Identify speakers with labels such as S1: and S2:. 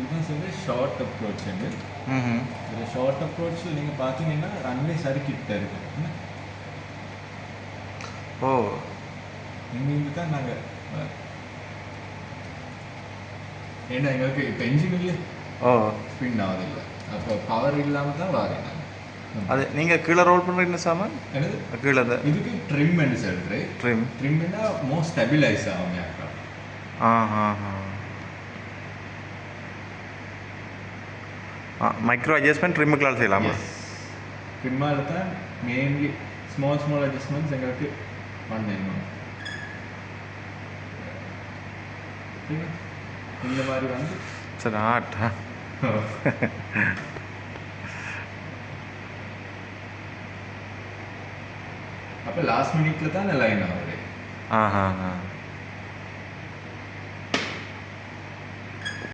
S1: இதுதான் வந்து short approach வந்து
S2: ம்.
S1: இந்த ஷார்ட் அப்ரோச்சில் நீங்கள் பார்த்தீங்கன்னா ரன்வே சறுக்கிட்டு தான் இருக்கு.
S2: ஓ
S1: இங்கிருந்து தான் நாங்கள் ஏன்னா எங்களுக்கு இப்போ என்ஜின்லேயே
S2: ஓ
S1: ஸ்பின் ஆகுதில்லை, அப்போ பவர் இல்லாமல் தான் வாரேன் நான்.
S2: அது நீங்கள் கீழே ரோல் பண்ணுறீங்க சாமான்
S1: என்னது
S2: கீழே அந்த
S1: இதுக்கு ட்ரிம் என்று சொல்கிறேன்.
S2: ட்ரிம்
S1: ட்ரிம்னா மோர் ஸ்டெபிலைஸ் ஆகும் ஏர்க்ராஃப்ட்.
S2: மைக்ரோ அட்ஜஸ்ட்மெண்ட் ட்ரிம்முக்களால் செய்யலாமா?
S1: ட்ரிம்மால் தான் மெயின்லி ஸ்மால் அட்ஜஸ்ட்மெண்ட்ஸ் எங்களுக்கு பண்ணணும். இந்த மாதிரி வந்து
S2: சரி ஆட்டா
S1: அப்போ லாஸ்ட் மினிட்ல தான் லைன் ஆகுது.